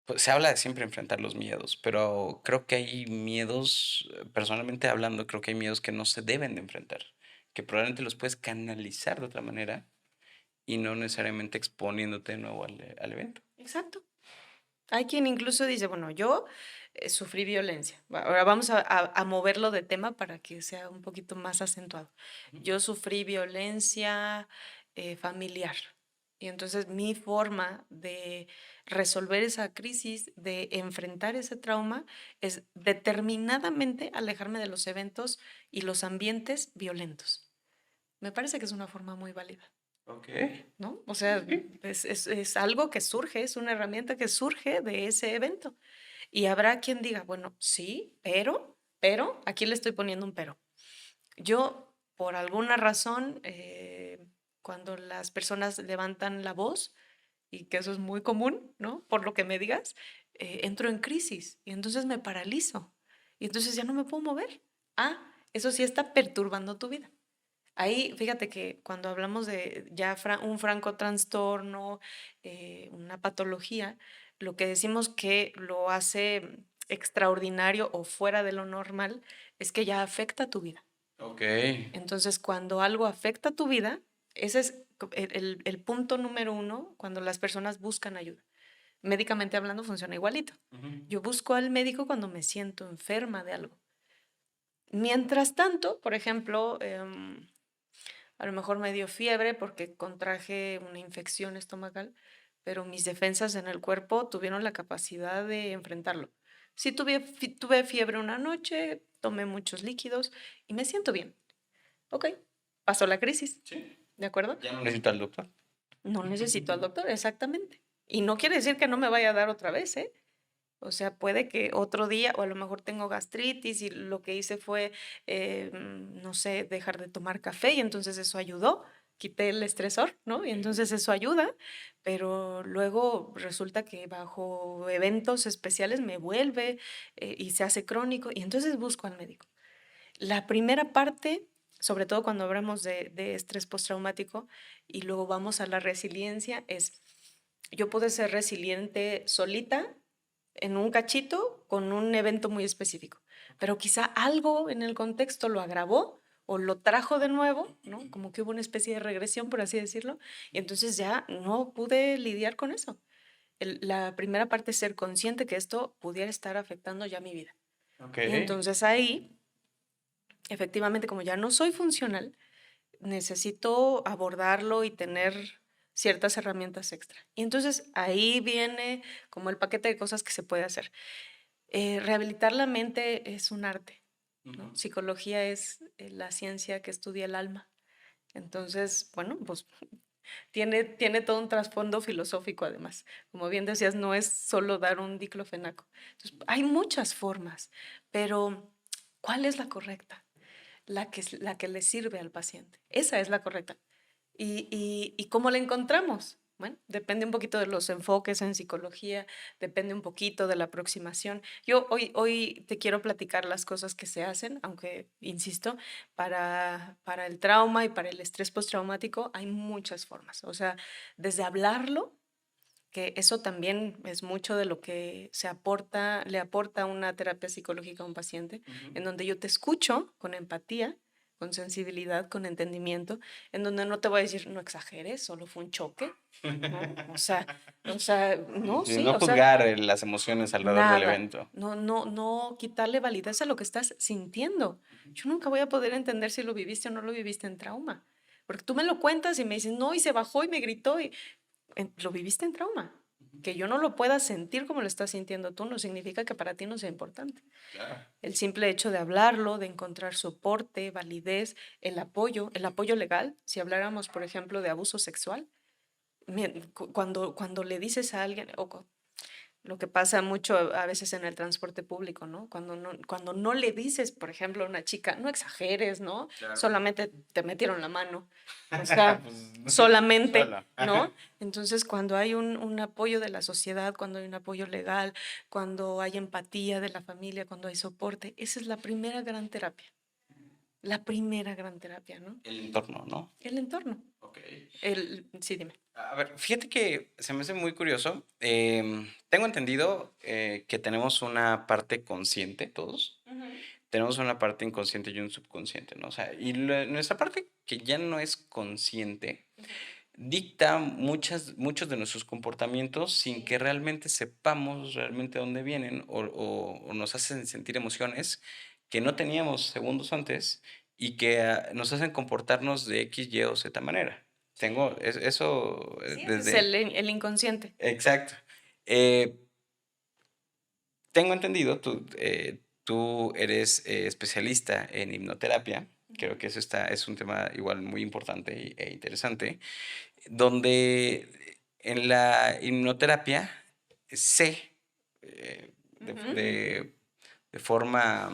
Pues, se habla de siempre enfrentar los miedos, pero creo que hay miedos, personalmente hablando, creo que hay miedos que no se deben de enfrentar, que probablemente los puedes canalizar de otra manera y no necesariamente exponiéndote de nuevo al evento. Exacto. Hay quien incluso dice, bueno, yo sufrí violencia. Ahora vamos a moverlo de tema para que sea un poquito más acentuado. Ujú. Yo sufrí violencia familiar. Y entonces mi forma de resolver esa crisis, de enfrentar ese trauma, es determinadamente alejarme de los eventos y los ambientes violentos. Me parece que es una forma muy válida. Okey. ¿No? O Sí, sea, sí, sí. es algo que surge, es una herramienta que surge de ese evento. Y habrá quien diga, bueno, sí, pero, aquí le estoy poniendo un pero. Yo, por alguna razón, cuando las personas levantan la voz, y que eso es muy común, ¿no? Por lo que me digas, entro en crisis y entonces me paralizo y entonces ya no me puedo mover. Eso sí está perturbando tu vida. Ahí, fíjate que cuando hablamos de ya un franco trastorno, una patología, lo que decimos que lo hace extraordinario o fuera de lo normal es que ya afecta tu vida. Okey. Entonces, cuando algo afecta tu vida, ese es el punto número uno cuando las personas buscan ayuda. Médicamente hablando, funciona igualito. Ujú. Yo busco al médico cuando me siento enferma de algo. Mientras tanto, por ejemplo, a lo mejor me dio fiebre porque contraje una infección estomacal, pero mis defensas en el cuerpo tuvieron la capacidad de enfrentarlo. Sí tuve fiebre una noche, tomé muchos líquidos y me siento bien. Ok, pasó la crisis, Sí. ¿de acuerdo? Ya no necesito al doctor. No necesito al doctor, exactamente. Y no quiere decir que no me vaya a dar otra vez, ¿eh? O sea, puede que otro día, o a lo mejor tengo gastritis y lo que hice fue, no sé, dejar de tomar café y entonces eso ayudó, quité el estresor, ¿no? Y Okey. entonces eso ayuda, pero luego resulta que bajo eventos especiales me vuelve y se hace crónico y entonces busco al médico. La primera parte, sobre todo cuando hablamos de estrés postraumático y luego vamos a la resiliencia, es, yo pude ser resiliente solita en un cachito con un evento muy específico, pero quizá algo en el contexto lo agravó o lo trajo de nuevo, ¿no? Como que hubo una especie de regresión, por así decirlo, y entonces ya no pude lidiar con eso. La primera parte es ser consciente que esto pudiera estar afectando ya mi vida. Y Okey. entonces ahí efectivamente, como ya no soy funcional, necesito abordarlo y tener ciertas herramientas extra. Y entonces ahí viene como el paquete de cosas que se puede hacer. Rehabilitar la mente es un arte, ¿no? Ujú. Psicología es la ciencia que estudia el alma. Entonces, bueno, pues tiene todo un trasfondo filosófico además. Como bien decías, no es solo dar un diclofenaco. Entonces, hay muchas formas, pero ¿cuál es la correcta? La que le sirve al paciente. Esa es la correcta. ¿Y cómo la encontramos? Bueno, depende un poquito de los enfoques en psicología, depende un poquito de la aproximación. Yo hoy te quiero platicar las cosas que se hacen, aunque, insisto, para el trauma y para el estrés postraumático hay muchas formas. O sea, desde hablarlo, que eso también es mucho de lo que le aporta una terapia psicológica a un paciente, Ujú. en donde yo te escucho con empatía, con sensibilidad, con entendimiento, en donde no te voy a decir, no exageres, solo fue un choque, ¿no? No, Sí, sí, no o sea, juzgar las emociones alrededor del nada. evento. No quitarle validez a lo que estás sintiendo. Yo nunca voy a poder entender si lo viviste o no lo viviste en trauma. Porque tú me lo cuentas y me dices, no, y se bajó y me gritó y lo viviste en trauma. Que yo no lo pueda sentir como lo estás sintiendo tú no significa que para ti no sea importante. Claro. El simple hecho de hablarlo, de encontrar soporte, validez, el apoyo legal, si habláramos, por ejemplo, de abuso sexual, cuando le dices a alguien, lo que pasa mucho a veces en el transporte público, ¿no? Cuando no le dices, por ejemplo, a una chica, no exageres, ¿no? Claro. Solamente te metieron la mano. O sea, Pues, solamente, solo. ¿no? Entonces, cuando hay un apoyo de la sociedad, cuando hay un apoyo legal, cuando hay empatía de la familia, cuando hay soporte, esa es la primera gran terapia. La primera gran terapia, ¿no? El entorno, ¿no? El entorno. Ok. Sí, dime. A ver, fíjate que se me hace muy curioso. Tengo entendido que tenemos una parte consciente todos, Ujú. tenemos una parte inconsciente y un subconsciente, ¿no? O sea, y nuestra parte que ya no es consciente Ujú. dicta muchos de nuestros comportamientos sin Sí. que realmente sepamos realmente dónde vienen o nos hacen sentir emociones que no teníamos segundos antes y que nos hacen comportarnos de X, Y o Z manera. Tengo eso Sí, ese es desde... el inconsciente. Exacto. Eh, Tengo entendido, tú eres especialista en hipnoterapia. Creo que eso es un tema igual muy importante e interesante, donde en la hipnoterapia sé Ujú. de forma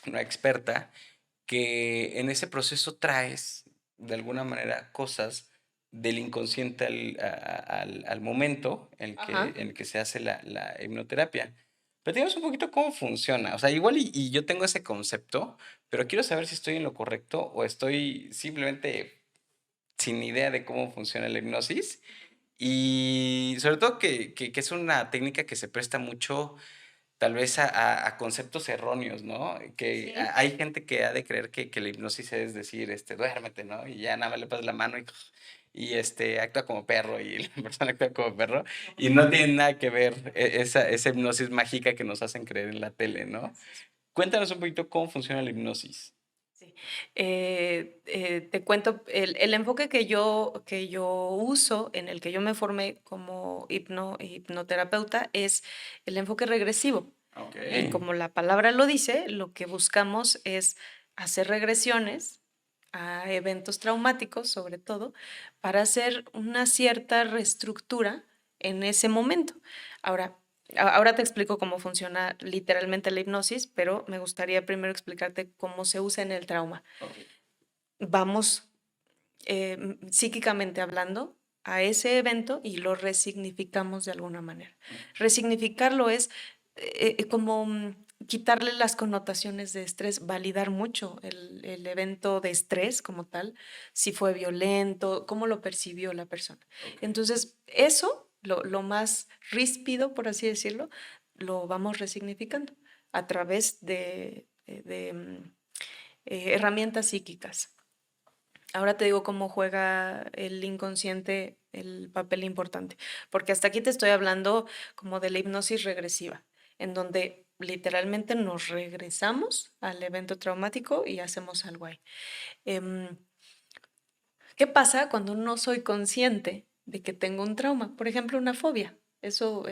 no experta que en ese proceso traes de alguna manera cosas del inconsciente al momento Ajá. en el que se hace la hipnoterapia. Platícanos un poquito cómo funciona. O sea, igual y yo tengo ese concepto, pero quiero saber si estoy en lo correcto o estoy simplemente sin idea de cómo funciona la hipnosis. Y sobre todo que es una técnica que se presta mucho tal vez a conceptos erróneos, ¿no? Que Sí. hay gente que ha de creer que la hipnosis es decir, duérmete, ¿no? Y ya nada más le pasas la mano y actúa como perro y la persona actúa como perro y no tiene nada que ver esa hipnosis mágica que nos hacen creer en la tele, ¿no? Así es. Cuéntanos un poquito cómo funciona la hipnosis. Sí. Te cuento, el enfoque que yo uso, en el que yo me formé como hipnoterapeuta, es el enfoque regresivo. Ok. Y como la palabra lo dice, lo que buscamos es hacer regresiones a eventos traumáticos, sobre todo, para hacer una cierta reestructura en ese momento. Ahora, ahora te explico cómo funciona literalmente la hipnosis, pero me gustaría primero explicarte cómo se usa en el trauma. Ok. Vamos psíquicamente hablando a ese evento y lo resignificamos de alguna manera. Resignificarlo es como quitarle las connotaciones de estrés, validar mucho el evento de estrés como tal, si fue violento, cómo lo percibió la persona. Ok. Entonces, eso, lo más ríspido, por así decirlo, lo vamos resignificando a través de herramientas psíquicas. Ahora te digo cómo juega el inconsciente el papel importante, porque hasta aquí te estoy hablando como de la hipnosis regresiva, en donde literalmente nos regresamos al evento traumático y hacemos algo ahí. Em, ¿Qué pasa cuando no soy consciente de que tengo un trauma? Por ejemplo, una fobia. Eso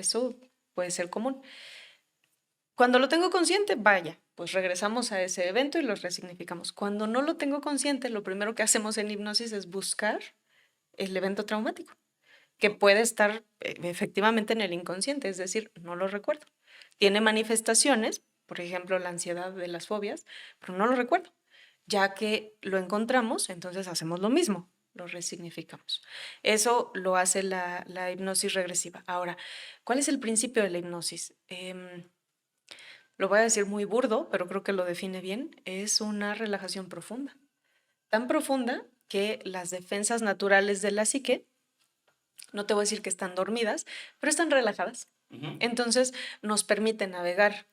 puede ser común. Cuando lo tengo consciente, vaya, pues regresamos a ese evento y lo resignificamos. Cuando no lo tengo consciente, lo primero que hacemos en hipnosis es buscar el evento traumático, que puede estar efectivamente en el inconsciente, es decir, no lo recuerdo. Tiene manifestaciones, por ejemplo, la ansiedad de las fobias, pero no lo recuerdo. Ya que lo encontramos, entonces hacemos lo mismo, lo resignificamos. Eso lo hace la hipnosis regresiva. Ahora, ¿cuál es el principio de la hipnosis? Lo voy a decir muy burdo, pero creo que lo define bien. Es una relajación profunda. Tan profunda que las defensas naturales de la psique, no te voy a decir que están dormidas, pero están relajadas. Ujú. Entonces nos permite navegar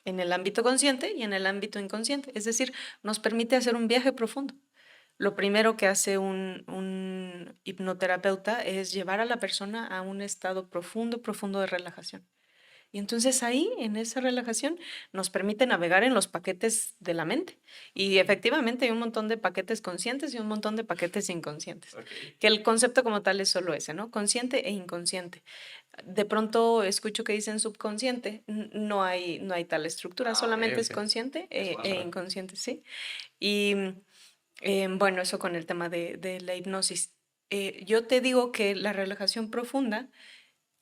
en el ámbito consciente y en el ámbito inconsciente. Es decir, nos permite hacer un viaje profundo. Lo primero que hace un hipnoterapeuta es llevar a la persona a un estado profundo, profundo de relajación. Y entonces ahí, en esa relajación, nos permite navegar en los paquetes de la mente. Y efectivamente hay un montón de paquetes conscientes y un montón de paquetes inconscientes. Ok. Que el concepto como tal es solo ese, ¿no? Consciente e inconsciente. De pronto escucho que dicen subconsciente, no hay tal estructura, Ah, ok, solamente es ok. consciente Eso no e sabía. inconsciente, sí. Y bueno, eso con el tema de la hipnosis. Yo te digo que la relajación profunda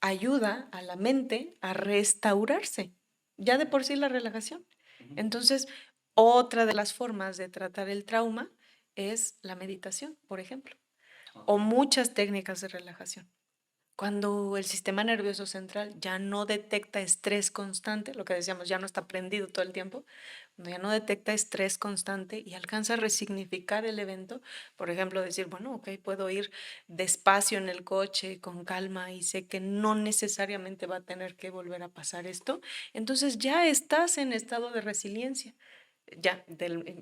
ayuda a la mente a restaurarse, ya de por sí la relajación. Ujú. Entonces, otra de las formas de tratar el trauma es la meditación, por ejemplo, Ok. o muchas técnicas de relajación. Cuando el sistema nervioso central ya no detecta estrés constante, lo que decíamos, ya no está prendido todo el tiempo, cuando ya no detecta estrés constante y alcanza a resignificar el evento, por ejemplo, decir, bueno, ok, puedo ir despacio en el coche, con calma, y sé que no necesariamente va a tener que volver a pasar esto, entonces ya estás en estado de resiliencia. Ya,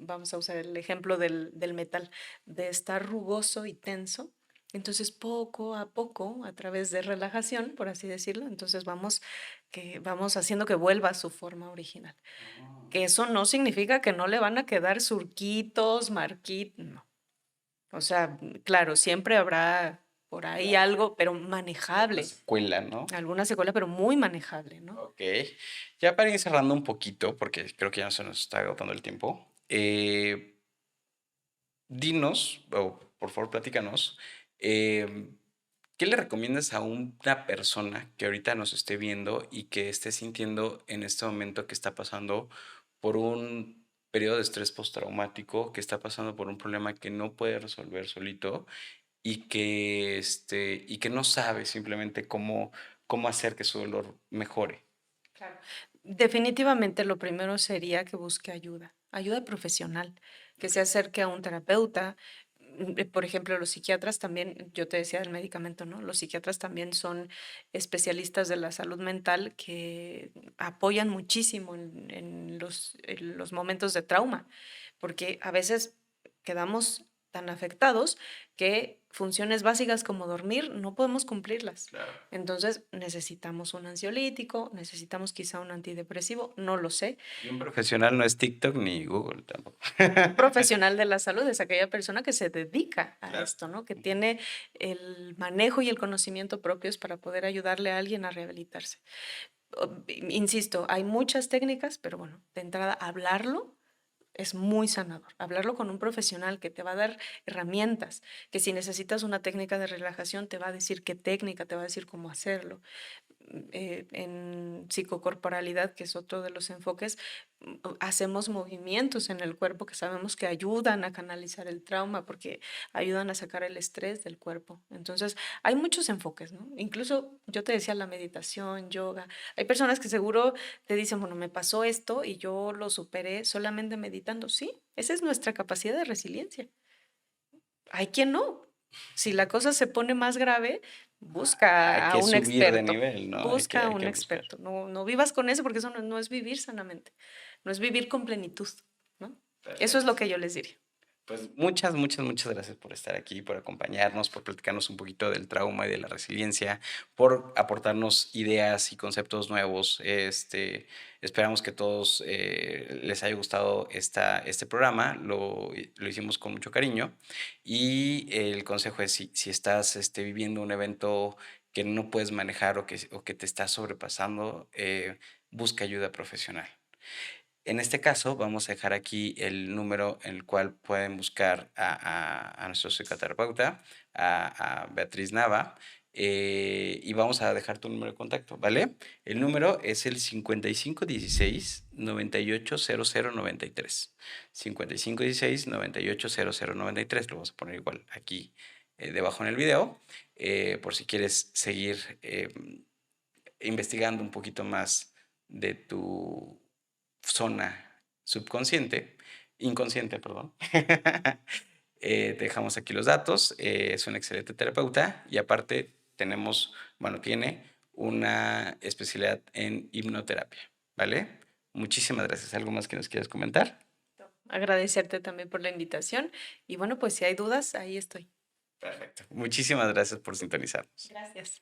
vamos a usar el ejemplo del metal, de estar rugoso y tenso. Entonces, poco a poco, a través de relajación, por así decirlo, entonces vamos haciendo que vuelva a su forma original. Ah. Que eso no significa que no le van a quedar surquitos, marquitos, no. O sea, claro, siempre habrá por ahí Claro. algo, pero Una manejable. secuela, ¿no? Alguna secuela, pero muy manejable, ¿no? Ok. Ya para ir cerrando un poquito, porque creo que ya se nos está agotando el tiempo. Dinos, o por favor, platícanos, ¿qué le recomiendas a una persona que ahorita nos esté viendo y que esté sintiendo en este momento que está pasando por un periodo de estrés postraumático, que está pasando por un problema que no puede resolver solito y que no sabe simplemente cómo hacer que su dolor mejore? Claro. Definitivamente lo primero sería que busque ayuda, ayuda profesional, que se Okey. acerque a un terapeuta. Por ejemplo, los psiquiatras también, yo te decía del medicamento, ¿no? Los psiquiatras también son especialistas de la salud mental que apoyan muchísimo en los momentos de trauma, porque a veces quedamos tan afectados que funciones básicas como dormir no podemos cumplirlas. Claro. Entonces necesitamos un ansiolítico, necesitamos quizá un antidepresivo, no lo sé. Y un profesional no es TikTok ni Google tampoco. Un profesional de la salud es aquella persona que se dedica a Claro. esto, ¿no? Que Ujú. tiene el manejo y el conocimiento propios para poder ayudarle a alguien a rehabilitarse. Insisto, hay muchas técnicas, pero bueno, de entrada, hablarlo es muy sanador. Hablarlo con un profesional que te va a dar herramientas, que si necesitas una técnica de relajación, te va a decir qué técnica, te va a decir cómo hacerlo. En psicocorporalidad, que es otro de los enfoques, hacemos movimientos en el cuerpo que sabemos que ayudan a canalizar el trauma porque ayudan a sacar el estrés del cuerpo. Entonces, hay muchos enfoques, ¿no? Incluso yo te decía la meditación, yoga. Hay personas que seguro te dicen, bueno, me pasó esto y yo lo superé solamente meditando. Sí, esa es nuestra capacidad de resiliencia. Hay quien no. Si la cosa se pone más grave, Hay busca a que un subir de experto, nivel, ¿no? busca a Hay un que buscar. experto. No vivas con eso porque eso no es vivir sanamente, no es vivir con plenitud, ¿no? Eso es lo Perfecto. que yo les diría. Pues muchas gracias por estar aquí, por acompañarnos, por platicarnos un poquito del trauma y de la resiliencia, por aportarnos ideas y conceptos nuevos. Esperamos que todos les haya gustado este programa, lo hicimos con mucho cariño y el consejo es si estás viviendo un evento que no puedes manejar o que te está sobrepasando, busca ayuda profesional. En este caso, vamos a dejar aquí el número en el cual pueden buscar a nuestro psicoterapeuta, a Beatriz Nava, y vamos a dejar tu número de contacto, ¿vale? El número es el 5516-980093. 5516-980093. Lo vamos a poner igual aquí debajo en el video, por si quieres seguir investigando un poquito más de tu zona inconsciente, perdón. Te dejamos aquí los datos. Es un excelente terapeuta y aparte tiene una especialidad en hipnoterapia, ¿vale? Muchísimas gracias. ¿Algo más que nos quieras comentar? Agradecerte también por la invitación y bueno, pues si hay dudas, ahí estoy. Perfecto. Muchísimas gracias por sintonizarnos. Gracias.